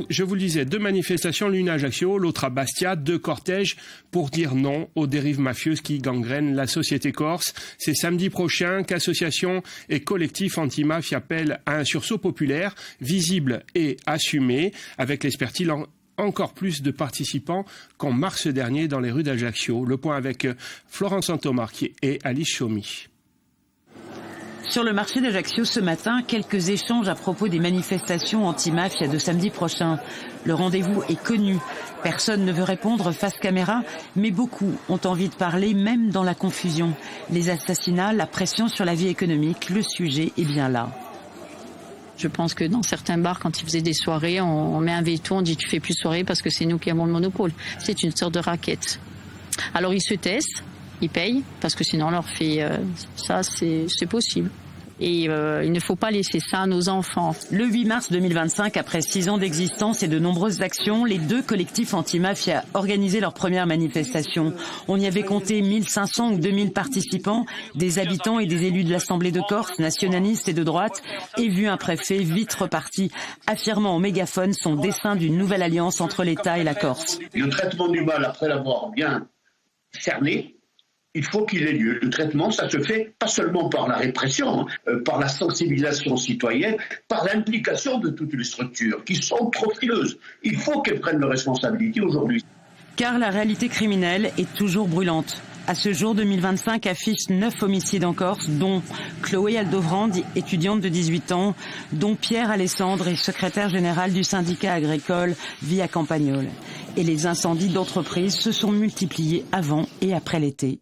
Je vous le disais, 2 manifestations, l'une à Ajaccio, l'autre à Bastia, 2 cortèges pour dire non aux dérives mafieuses qui gangrènent la société corse. C'est samedi prochain qu'associations et collectifs anti-mafia appellent à un sursaut populaire, visible et assumé, avec l'expertise encore plus de participants qu'en mars dernier dans les rues d'Ajaccio. Le point avec Florence Santomar et Alice Chaumy. Sur le marché d'Ajaccio ce matin, quelques échanges à propos des manifestations anti-mafia de samedi prochain. Le rendez-vous est connu. Personne ne veut répondre face caméra, mais beaucoup ont envie de parler, même dans la confusion. Les assassinats, la pression sur la vie économique, le sujet est bien là. Je pense que dans certains bars, quand ils faisaient des soirées, on met un veto, on dit tu fais plus soirée parce que c'est nous qui avons le monopole. C'est une sorte de raquette. Alors ils se taisent. Ils payent, parce que sinon on leur fait ça, c'est possible. Et il ne faut pas laisser ça à nos enfants. Le 8 mars 2025, après 6 ans d'existence et de nombreuses actions, les 2 collectifs anti-mafia organisaient leur première manifestation. On y avait compté 1500 ou 2000 participants, des habitants et des élus de l'Assemblée de Corse, nationalistes et de droite, et vu un préfet vite reparti, affirmant au mégaphone son dessein d'une nouvelle alliance entre l'État et la Corse. Le traitement du mal, après l'avoir bien cerné, il faut qu'il ait lieu. Le traitement, ça se fait pas seulement par la répression, par la sensibilisation citoyenne, par l'implication de toutes les structures qui sont trop frileuses. Il faut qu'elles prennent leurs responsabilités aujourd'hui. Car la réalité criminelle est toujours brûlante. À ce jour, 2025 affiche 9 homicides en Corse, dont Chloé Aldovrand, étudiante de 18 ans, dont Pierre Alessandre est secrétaire général du syndicat agricole Via Campagnole. Et les incendies d'entreprises se sont multipliés avant et après l'été.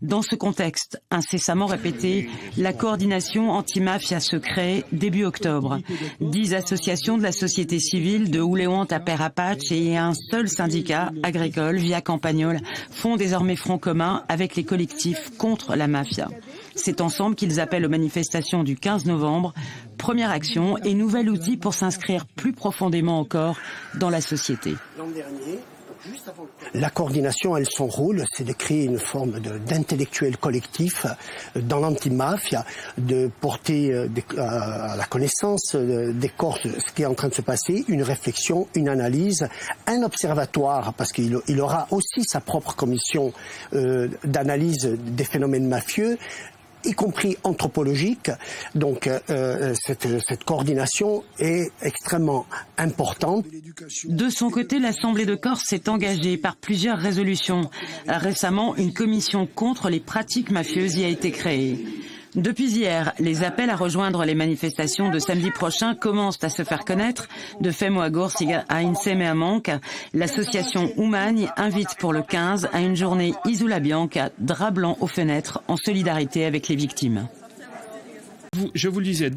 Dans ce contexte incessamment répété, la coordination anti-mafia se crée début octobre. 10 associations de la société civile de Ouléouante à Père-Apache et un seul syndicat agricole Via Campagnole font désormais front commun avec les collectifs contre la mafia. C'est ensemble qu'ils appellent aux manifestations du 15 novembre, première action et nouvel outil pour s'inscrire plus profondément encore dans la société. La coordination, elle, son rôle, c'est de créer une forme d'intellectuel collectif dans l'anti-mafia, de porter à la connaissance des Corses ce qui est en train de se passer, une réflexion, une analyse, un observatoire, parce qu'il aura aussi sa propre commission d'analyse des phénomènes mafieux, y compris anthropologique. Donc cette coordination est extrêmement importante. De son côté, l'Assemblée de Corse s'est engagée par plusieurs résolutions. Récemment, une commission contre les pratiques mafieuses y a été créée. Depuis hier, les appels à rejoindre les manifestations de samedi prochain commencent à se faire connaître. De Femoagor à Insem et à Manque, l'association Oumagne invite pour le 15 à une journée Isula Bianca, drap blanc aux fenêtres, en solidarité avec les victimes. Je vous le disais,